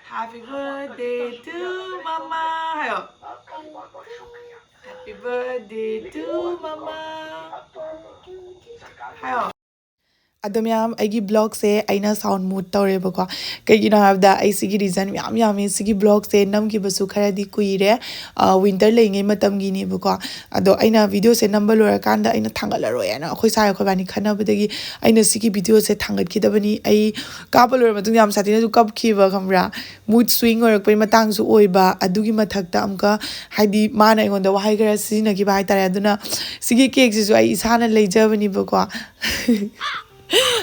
Happy birthday to Mama. Hayo. Happy birthday to Mama. Hayo. ꯑꯗꯣ ꯃꯌꯥꯝ ꯑꯩꯒꯤ ꯕ꯭ꯂꯣꯛꯁꯦ ꯑꯩꯅ ꯁꯥꯎꯟ ꯃꯨꯠ ꯇꯧꯔꯦꯕꯀꯣ ꯀꯩꯒꯤꯅꯣ ꯍꯥꯏꯕꯗ ꯑꯩ ꯁꯤꯒꯤ ꯔꯤꯖꯟ ꯃꯌꯥꯝ ꯌꯥꯝꯃꯤ ꯁꯤꯒꯤ ꯕ꯭ꯂꯣꯛꯁꯦ ꯅꯝꯈꯤꯕꯁꯨ ꯈꯔꯗꯤ ꯀꯨꯏꯔꯦ ꯋꯤꯟꯇꯔ ꯂꯩꯉꯩ ꯃꯇꯝꯒꯤꯅꯦꯕꯀꯣ ꯑꯗꯣ ꯑꯩꯅ ꯚꯤꯗꯤꯑꯣꯁꯦ ꯅꯝꯕ ꯂꯣꯏꯔꯀꯥꯟꯗ ꯑꯩꯅ ꯊꯥꯡꯒꯠꯂꯔꯣꯏꯅ ꯑꯩꯈꯣꯏ ꯁꯥꯏ ꯑꯩꯈꯣꯏꯕꯥꯅꯤ ꯈꯟꯅꯕꯗꯒꯤ ꯑꯩꯅ ꯁꯤꯒꯤ ꯚꯤꯗꯤꯑꯣꯁꯦ ꯊꯥꯡꯒꯠꯈꯤꯗꯕꯅꯤ ꯑꯩ ꯀꯥꯞꯄ ꯂꯣꯏꯔ ꯃꯇꯨꯡꯗ ꯌꯥꯝ ꯁꯥꯊꯤꯅꯁꯨ ꯀꯞꯈꯤꯕ ꯈꯪꯕ꯭ꯔꯥ ꯃꯨꯠ ꯁ꯭ꯋꯤꯡ ꯑꯣꯏꯔꯛꯄꯩ ꯃꯇꯥꯡꯁꯨ ꯑꯣꯏꯕ ꯑꯗꯨꯒꯤ ꯃꯊꯛꯇ ꯑꯃꯨꯛꯀ ꯍꯥꯏꯗꯤ ꯃꯥꯅ ꯑꯩꯉꯣꯟꯗ ꯋꯥꯍꯩ ꯈꯔ ꯁꯤꯖꯤꯟꯅꯈꯤꯕ ꯍꯥꯏꯇꯥꯔꯦ ꯑꯗꯨꯅ ꯁꯤꯒꯤ ꯀꯦꯛꯁꯤꯁꯨ ꯑꯩ ꯏꯁꯥꯅ ꯂꯩꯖꯕꯅꯦꯕꯀꯣ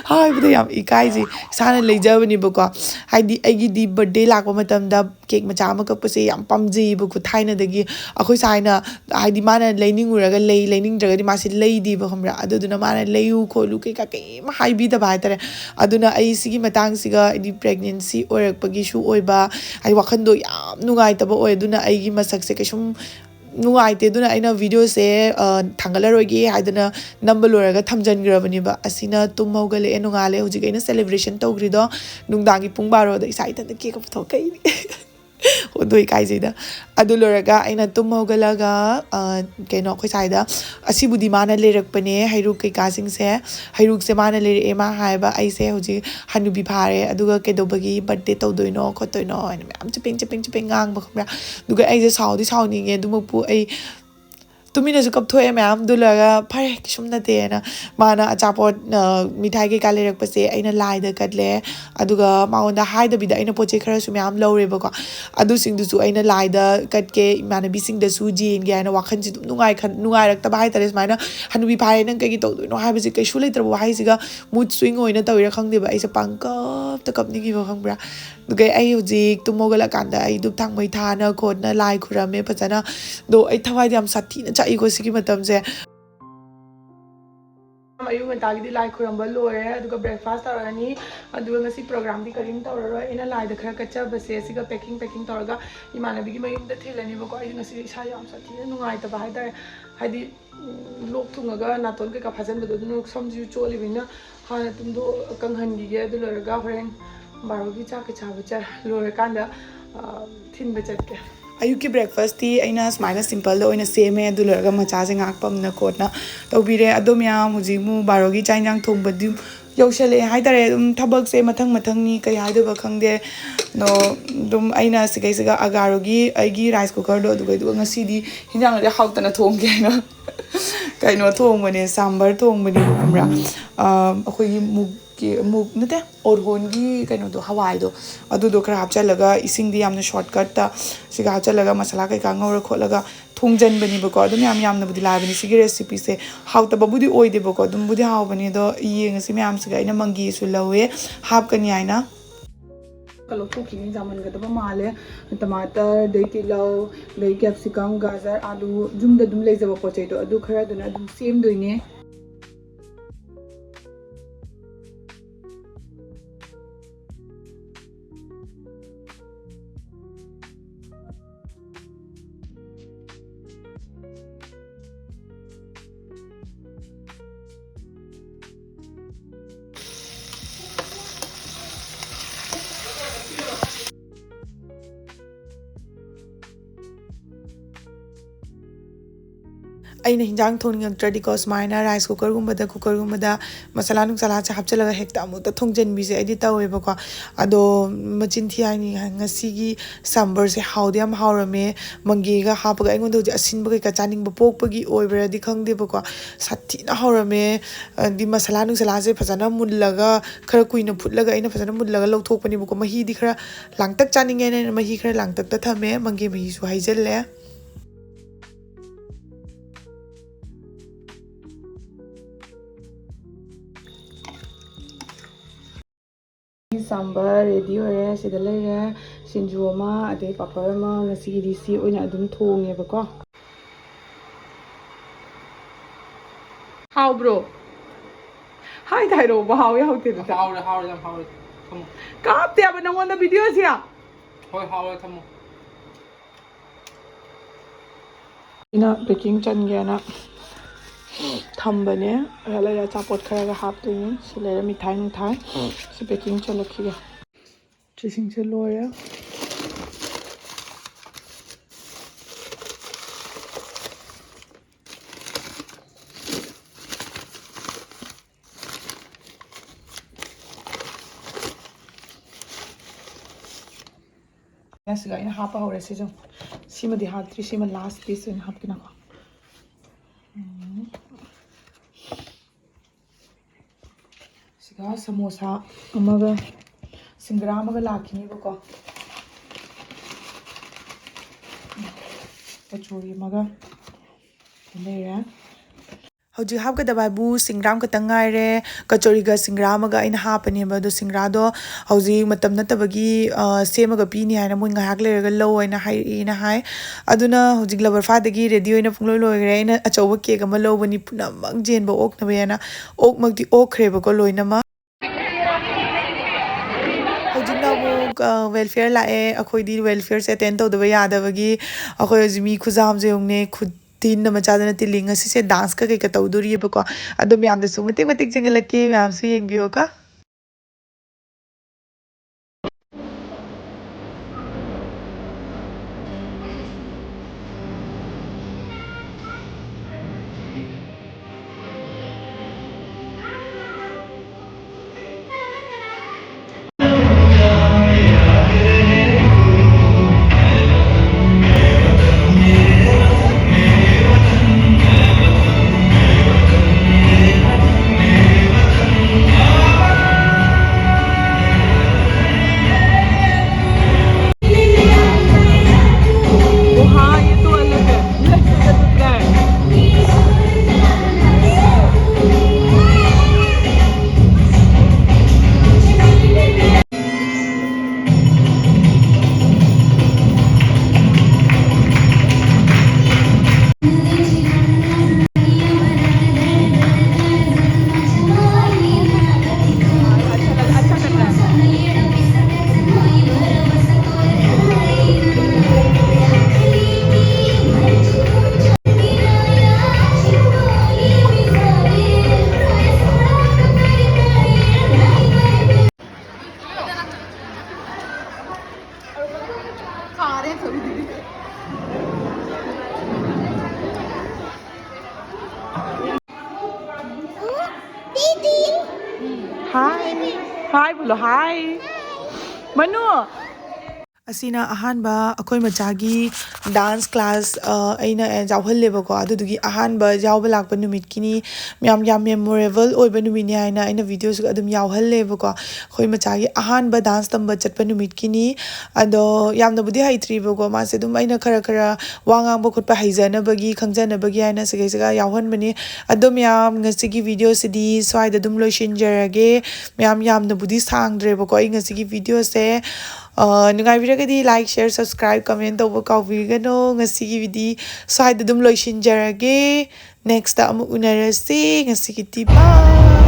ꯍꯥꯏꯕꯗ ꯌꯥꯝ ꯏꯀꯥꯏꯁꯤ ꯏꯁꯥꯅ ꯂꯩꯖꯕꯅꯦꯕꯀꯣ ꯍꯥꯏꯗꯤ ꯑꯩꯒꯤꯗꯤ ꯕꯔꯊꯗꯦ ꯂꯥꯛꯄ ꯃꯇꯝꯗ ꯀꯦꯛ ꯃꯆꯥ ꯑꯃ ꯀꯛꯄꯁꯦ ꯌꯥꯝ ꯄꯥꯝꯖꯩꯌꯦꯕꯀꯣ ꯊꯥꯏꯅꯗꯒꯤ ꯑꯩꯈꯣꯏ ꯁꯥꯏꯅ ꯍꯥꯏꯗꯤ ꯃꯥꯅ ꯂꯩꯅꯤꯡꯉꯨꯔꯒ ꯂꯩꯅꯤꯡꯗ꯭ꯔꯒꯗꯤ ꯃꯥꯁꯤ ꯂꯩꯗꯦꯕ ꯈꯪꯕ꯭ꯔꯥ ꯑꯗꯨꯗꯨꯅ ꯃꯥꯅ ꯂꯩꯌꯨ ꯈꯣꯠꯂꯨ ꯀꯩꯀꯥ ꯀꯩꯝ ꯍꯥꯏꯕꯤꯗꯕ ꯍꯥꯏꯇꯥꯔꯦ ꯑꯗꯨꯅ ꯑꯩ ꯁꯤꯒꯤ ꯃꯇꯥꯡꯁꯤꯒ ꯍꯥꯏꯗꯤ ꯄ꯭ꯔꯦꯒꯅꯦꯟꯁꯤ ꯑꯣꯏꯔꯛꯄꯒꯤꯁꯨ ꯑꯣꯏꯕ ꯍꯥꯏꯗꯤ ꯋꯥꯈꯟꯗꯣ ꯌꯥꯝ ꯅꯨꯡꯉꯥꯏꯇꯕ ꯑꯣꯏ ꯑꯗꯨꯅ ꯑꯩꯒꯤ ꯃꯁꯛꯁꯦ ꯀꯩꯁꯨꯝ ꯅꯨꯡꯉꯥꯏꯇꯦ ꯑꯗꯨꯅ ꯑꯩꯅ ꯚꯤꯗꯤꯑꯣꯁꯦ ꯊꯥꯡꯒꯠꯂꯔꯣꯏꯒꯦ ꯍꯥꯏꯗꯅ ꯅꯝꯕ ꯂꯣꯏꯔꯒ ꯊꯝꯖꯤꯟꯈ꯭ꯔꯕꯅꯦꯕ ꯑꯁꯤꯅ ꯇꯨꯝ ꯍꯧꯒꯠꯂꯛꯑꯦ ꯅꯣꯡꯉꯥꯜꯂꯦ ꯍꯧꯖꯤꯛ ꯑꯩꯅ ꯁꯦꯂꯦꯕ꯭ꯔꯦꯁꯟ ꯇꯧꯈ꯭ꯔꯤꯗꯣ ꯅꯨꯡꯗꯥꯡꯒꯤ ꯄꯨꯡ 12ꯗ ꯏꯁꯥ ꯏꯊꯟꯇ ꯀꯦꯛꯀ ꯄꯨꯊꯣꯛꯀꯩꯅꯤ ꯑꯗꯨ ꯏꯀꯥꯏꯖꯩꯗ ꯑꯗꯨ ꯂꯣꯏꯔꯒ ꯑꯩꯅ ꯇꯨꯝ ꯍꯧꯒꯠꯂꯒ ꯀꯩꯅꯣ ꯑꯩꯈꯣꯏ ꯁꯥꯏꯗ ꯑꯁꯤꯕꯨꯗꯤ ꯃꯥꯅ ꯂꯩꯔꯛꯄꯅꯦ ꯍꯩꯔꯨꯛ ꯀꯩꯀꯥꯁꯤꯡꯁꯦ ꯍꯩꯔꯨꯛꯁꯦ ꯃꯥꯅ ꯂꯩꯔꯛꯑꯦ ꯃꯥ ꯍꯥꯏꯕ ꯑꯩꯁꯦ ꯍꯧꯖꯤꯛ ꯍꯅꯨꯕꯤ ꯐꯥꯔꯦ ꯑꯗꯨꯒ ꯀꯩꯗꯧꯕꯒꯤ ꯕꯔꯊꯗꯦ ꯇꯧꯗꯣꯏꯅꯣ ꯈꯣꯠꯇꯣꯏꯅꯣ ꯍꯥꯏꯅ ꯃꯌꯥꯝ ꯆꯄꯦꯡ ꯉꯥꯡꯕ ꯈꯪꯕ꯭ꯔꯥ ꯑꯗꯨꯒ ꯑꯩꯁꯦ ꯁꯥꯎꯗꯤ ꯁꯥꯎꯅꯤꯡꯉꯦ ꯑꯗꯨꯃꯛꯄꯨ ꯑꯩ ꯇꯨꯃꯤꯟꯅꯁꯨ ꯀꯞꯊꯣꯛꯑꯦ ꯃꯌꯥꯝ ꯑꯗꯨ ꯂꯣꯏꯔꯒ ꯐꯔꯦ ꯀꯩꯁꯨꯝ ꯅꯠꯇꯦꯅ ꯃꯥꯅ ꯑꯆꯥꯄꯣꯠ ꯃꯤꯊꯥꯏ ꯀꯩꯀꯥ ꯂꯩꯔꯛꯄꯁꯦ ꯑꯩꯅ ꯂꯥꯏꯗ ꯀꯠꯂꯦ ꯑꯗꯨꯒ ꯃꯉꯣꯟꯗ ꯍꯥꯏꯗꯕꯤꯗ ꯑꯩꯅ ꯄꯣꯠ ꯆꯩ ꯈꯔꯁꯨ ꯃꯌꯥꯝ ꯂꯧꯔꯦꯕꯀꯣ ꯑꯗꯨꯁꯤꯡꯗꯨꯁꯨ ꯑꯩꯅ ꯂꯥꯏꯗ ꯀꯠꯀꯦ ꯏꯃꯥꯟꯅꯕꯤꯁꯤꯡꯗꯁꯨ ꯌꯦꯟꯒꯦ ꯍꯥꯏꯅ ꯋꯥꯈꯜꯁꯦ ꯑꯗꯨꯝ ꯅꯨꯡꯉꯥꯏꯔꯛꯇꯕ ꯍꯥꯏꯇꯥꯔꯦ ꯁꯨꯃꯥꯏꯅ ꯍꯅꯨꯕꯤ ꯐꯥꯔꯦ ꯅꯪ ꯀꯩꯒꯤ ꯇꯧꯗꯣꯏꯅꯣ ꯍꯥꯏꯕꯁꯦ ꯀꯩꯁꯨ ꯂꯩꯇ꯭ꯔꯕ ꯋꯥꯍꯩꯁꯤꯒ ꯃꯨꯠ ꯁ꯭ꯋꯤꯡ ꯑꯣꯏꯅ ꯇꯧꯔꯤꯔꯥ ꯈꯪꯗꯦꯕ ꯑꯩꯁꯦ ꯄꯪꯀꯞꯇ ꯀꯞꯅꯤꯡꯈꯤꯕ ꯈꯪꯕ꯭ꯔꯥ ꯑꯗꯨꯒ ꯑꯩ ꯍꯧꯖꯤꯛ ꯇꯨꯝ ꯍꯧꯒꯠꯂꯀꯥꯟꯗ ꯑꯩ ꯙꯨꯞ ꯊꯥꯡꯃꯩ ꯊꯥꯅ ꯈꯣꯠꯅ ꯂꯥꯏ ꯈꯨꯔꯝꯃꯦ ꯐꯖꯅ ꯑꯗꯣ ꯑꯩ ꯊꯋꯥꯏꯗ ꯌꯥꯝ ꯁꯥꯊꯤꯅ ꯆꯥꯛꯏꯀꯣ ꯁꯤꯒꯤ ꯃꯇꯝꯁꯦ ꯑꯌꯨꯛ ꯉꯟꯇꯥꯒꯤꯗꯤ ꯂꯥꯏ ꯈꯨꯔꯝꯕ ꯂꯣꯏꯔꯦ ꯑꯗꯨꯒ ꯕ꯭ꯔꯦꯛꯐꯥꯁ ꯇꯧꯔꯅꯤ ꯑꯗꯨꯒ ꯉꯁꯤ ꯄ꯭ꯔꯣꯒ꯭ꯔꯥꯝꯗꯤ ꯀꯔꯤꯝ ꯇꯧꯔꯔꯣꯏ ꯑꯩꯅ ꯂꯥꯏꯗ ꯈꯔ ꯀꯠꯆꯕꯁꯦ ꯁꯤꯒ ꯄꯦꯛꯀꯤꯡ ꯇꯧꯔꯒ ꯏꯃꯥꯟꯅꯕꯤꯒꯤ ꯃꯌꯨꯝꯗ ꯊꯤꯜꯂꯅꯤꯕꯀꯣ ꯑꯩ ꯉꯁꯤ ꯏꯁꯥ ꯌꯥꯝ ꯁꯥꯊꯤꯅ ꯅꯨꯡꯉꯥꯏꯇꯕ ꯍꯥꯏꯇꯥꯔꯦ ꯍꯥꯏꯗꯤ ꯂꯣꯛ ꯊꯨꯡꯉꯒ ꯅꯥꯇꯣꯟ ꯀꯩꯀꯥ ꯐꯥꯖꯤꯟꯕꯗꯣ ꯑꯗꯨꯅ ꯁꯝꯁꯤꯁꯨ ꯆꯣꯠꯂꯤꯕꯅꯤꯅ ꯍꯥꯟꯅ ꯀꯪꯍꯟꯈꯤꯒꯦ ꯑꯗꯨ ꯂꯣꯏꯔꯒ ꯍꯣꯔꯦꯟ 12ꯒꯤ ꯆꯥꯛꯀ ꯆꯥꯕ ꯂꯣꯏꯔꯀꯥꯟꯗ ꯊꯤꯟꯕ ꯆꯠꯀꯦ ꯑꯌꯨꯛꯀꯤ ꯕ꯭ꯔꯦꯛꯐꯥꯁꯇꯤ ꯑꯩꯅ ꯁꯨꯃꯥꯏꯅ ꯁꯤꯝꯄꯜꯗ ꯑꯣꯏꯅ ꯁꯦꯝꯃꯦ ꯑꯗꯨ ꯂꯣꯏꯔꯒ ꯃꯆꯥꯁꯦ ꯉꯥꯛꯄꯝꯅ ꯈꯣꯠꯅ ꯇꯧꯕꯤꯔꯦ ꯑꯗꯣ ꯃꯌꯥꯝ ꯍꯧꯖꯤꯛ ꯑꯃꯨꯛ 12ꯒꯤ ꯆꯥꯛ ꯏꯟꯖꯥꯡ ꯊꯣꯡꯕꯗꯤ ꯌꯧꯁꯜꯂꯛꯑꯦ ꯍꯥꯏꯇꯥꯔꯦ ꯑꯗꯨꯝ ꯊꯕꯛꯁꯦ ꯃꯊꯪꯅꯤ ꯀꯩ ꯍꯥꯏꯗꯣꯏꯕ ꯈꯪꯗꯦ ꯑꯗꯣ ꯑꯗꯨꯝ ꯑꯩꯅ ꯁꯤꯒꯩꯁꯤꯒ ꯑꯒꯥꯔꯣꯒꯤ ꯑꯩꯒꯤ ꯔꯥꯏꯁ ꯀꯨꯀꯔꯗꯣ ꯑꯗꯨꯒ ꯉꯁꯤꯗꯤ ꯍꯤꯟꯖꯥꯡꯗꯤ ꯍꯥꯎꯇꯅ ꯊꯣꯡꯒꯦ ꯍꯥꯏꯅ ꯀꯩꯅꯣ ꯊꯣꯡꯕꯅꯦ ꯁꯥꯝꯕꯔ ꯊꯣꯡꯕꯅꯦꯕ ꯈꯪꯕ꯭ꯔꯥ ꯑꯩꯈꯣꯏꯒꯤ ꯃꯨꯛ ꯅꯠꯇꯦ ꯑꯣꯔꯍꯣꯟꯒꯤ ꯀꯩꯅꯣꯗꯣ ꯍꯋꯥꯏꯗꯣ ꯑꯗꯨꯗꯣ ꯈꯔ ꯍꯥꯞꯆꯤꯜꯂꯒ ꯏꯁꯤꯡꯗꯤ ꯌꯥꯝꯅ ꯁꯣꯔꯠꯀꯠꯇ ꯁꯤꯒ ꯍꯥꯞꯆꯤꯜꯂꯒ ꯃꯁꯥꯂꯥ ꯀꯩꯀꯥ ꯉꯧꯔ ꯈꯣꯠꯂꯒ ꯊꯣꯡꯖꯟꯕꯅꯦꯕꯀꯣ ꯑꯗꯨꯝ ꯌꯥꯝꯅꯕꯨꯗꯤ ꯂꯥꯏꯕꯅꯤ ꯁꯤꯒꯤ ꯔꯦꯁꯤꯄꯤꯁꯦ ꯍꯥꯎꯇꯕꯕꯨꯗꯤ ꯑꯣꯏꯗꯦꯕꯀꯣ ꯑꯗꯨꯝꯕꯨꯗꯤ ꯍꯥꯎꯕꯅꯤ ꯑꯗꯣ ꯌꯦꯡꯉꯁꯤ ꯃꯌꯥꯝꯁꯤꯒ ꯑꯩꯅ ꯃꯪꯒꯦꯁꯨ ꯂꯧꯋꯦ ꯍꯥꯞꯀꯅꯤ ꯍꯥꯏꯅ ꯂꯧꯊꯣꯛꯈꯤꯅꯤ ꯌꯥꯝꯃꯟꯒꯗꯕ ꯃꯥꯜꯂꯦ ꯇꯃꯥꯇꯔ ꯑꯗꯩ ꯇꯤꯜꯍꯧ ꯑꯗꯩ ꯀꯦꯞꯁꯤꯀꯝ ꯒꯥꯖꯔ ꯑꯥꯂꯨ ꯌꯨꯝꯗ ꯑꯗꯨꯝ ꯂꯩꯖꯕ ꯄꯣꯠ ꯆꯩꯗꯣ ꯑꯗꯨ ꯈꯔꯗꯨꯅ ꯑꯗꯨꯝ ꯁꯦꯝꯗꯣꯏꯅꯦ ꯑꯩꯅ ꯍꯤꯟꯖꯥꯡ ꯊꯣꯡꯅꯤꯡꯉꯛꯇ꯭ꯔꯗꯤꯀꯣ ꯁꯨꯃꯥꯏꯅ ꯔꯥꯏꯁ ꯀꯨꯀꯔꯒꯨꯝꯕꯗ ꯃꯁꯥꯂꯥ ꯅꯨꯡꯁꯥꯂꯥꯁꯦ ꯍꯥꯞꯆꯤꯜꯂꯒ ꯍꯦꯛꯇ ꯑꯃꯨꯛꯇ ꯊꯣꯡꯖꯤꯟꯕꯤꯁꯦ ꯑꯩꯗꯤ ꯇꯧꯋꯦꯕꯀꯣ ꯑꯗꯣ ꯃꯆꯤꯟ ꯊꯤ ꯍꯥꯏꯅꯤ ꯉꯁꯤꯒꯤ ꯁꯝꯕꯔꯁꯦ ꯍꯥꯎꯗꯤ ꯌꯥꯝ ꯍꯥꯎꯔꯝꯃꯦ ꯃꯪꯒꯦꯒ ꯍꯥꯞꯄꯒ ꯑꯩꯉꯣꯟꯗ ꯍꯧꯖꯤꯛ ꯑꯁꯤꯟꯕ ꯀꯩꯀꯥ ꯆꯥꯅꯤꯡꯕ ꯄꯣꯛꯄꯒꯤ ꯑꯣꯏꯕ꯭ꯔꯗꯤ ꯈꯪꯗꯦꯕꯀꯣ ꯁꯥꯊꯤꯅ ꯍꯥꯎꯔꯝꯃꯦ ꯍꯥꯏꯗꯤ ꯃꯁꯥꯂꯥ ꯅꯨꯡꯁꯥꯂꯥꯁꯦ ꯐꯖꯅ ꯃꯨꯜꯂꯒ ꯈꯔ ꯀꯨꯏꯅ ꯐꯨꯠꯂꯒ ꯑꯩꯅ ꯐꯖꯅ ꯃꯨꯜꯂꯒ ꯂꯧꯊꯣꯛꯄꯅꯦꯕꯀꯣ ꯃꯍꯤꯗꯤ ꯈꯔ ꯂꯥꯡꯇꯛ ꯆꯥꯅꯤꯡꯉꯦꯅ ꯃꯍꯤ ꯈꯔ ꯂꯥꯡꯇꯛꯇ ꯊꯝꯃꯦ ꯃꯪꯒꯦ ꯃꯍꯤꯁꯨ ꯍꯩꯖꯤꯜꯂꯦ ꯁꯥꯝꯕꯔ ꯔꯦꯗꯤ ꯑꯣꯏꯔꯦ ꯁꯤꯗ ꯂꯩꯔꯦ ꯁꯤꯡꯖꯨ ꯑꯃ ꯑꯗꯩ ꯄꯥꯄꯔ ꯑꯃ ꯉꯁꯤꯒꯤꯗꯤ ꯁꯤ ꯑꯣꯏꯅ ꯑꯗꯨꯝ ꯊꯣꯡꯉꯦꯕꯀꯣ ꯍꯥꯎꯕ꯭ꯔꯣ ꯍꯥꯏꯔꯛꯑꯣꯕ ꯍꯥꯎꯋꯦ ꯍꯥꯎꯇꯦꯗꯣ ꯍꯥꯎꯔꯦ ꯌꯥꯝ ꯍꯥꯎꯔꯦ ꯊꯝꯃꯣ ꯀꯥꯞꯇꯦꯕ ꯅꯪꯉꯣꯟꯗ ꯚꯤꯗꯤꯑꯣꯁꯦ ꯍꯣꯏ ꯍꯥꯎꯔꯦ ꯊꯝꯃꯣ ꯑꯩꯅ ꯄꯦꯛꯀꯤꯡ ꯆꯟꯒꯦꯅ थम्बने लैर अचापोट खरगा हापदोइने सि लैर मिठाई नुठाई सि पैकिंग चलखिगे सिसिंगसे लोरे सिगा इन हापा हौरे सिजों सिमदि हात्रि सिमा लास्ट पीस इन हापकिनाको सिगा समोसा अमगा सिंगरा अमगा लाखिनीबको कचोरी अमगा लेरे हौजी हापगदबाबु सिंग्राम खतंग गाइरे कचोरीगा सिंग्रामगा इन हापनेबा दो सिंग्रादो हौजी मतम नतबगी सेमगा पीनी हाइना मोइ ngahak लेरगा लो हाइना हाइना हाइ अदुना हौजी लबर फादगी रेडी होइना पुंगलोय लोयग्रे इन अचौबा केक अमा लोबनी पुनमक जेनबा ओकनबेना ओकमक्ति ओखरेबको लोइनमा वेलफेयर लाए अखोइदी वेलफेयर से अटेंड तौदबा यादबगी अखोइ हौजी मी खुजाम जेउंगने खुद तीन मचादना तिलिंग से डांस का कई तौदोरीबको अदो म्यामदसु मतिक मतिक जंगलके म्यामसु येंबियोका हाय हाय बोलो हाय मनु असिना अहानबा अखोइ मचागी डांस क्लास अइना जावहल्लेबको अदुदुगी अहानबा जावबा लाकपा नुमितकिनी म्याम याम मेमोरेबल ओइबा नुमितनि हाइना अइना वीडियोस अदुम यावहल्लेबको अखोइ मचागी अहानबा डांस तंबा चटपा नुमितकिनी अदो यामनबुदि हाइत्रिबको मासे दुम अइना खरा खरा वा ngang खोटपा हाइजनबगी खंजनबगी हाइना सगैसगा यावहनबनी अदो म्याम ngasiगी वीडियो सिदी स्वाइदा दुम लोइसिनजरगे म्याम यामनबुदि सांगद्रेबको अइ ngasiगी वीडियो से नुगाइबिरगदी लाइक शेयर सब्सक्राइब कमेंट तौबा काउबिगनो ngasiगी विदि स्वाइदा दुम लोइसिनजरगे नेक्स्ट ता अमु उनरसे ngasiगी बाय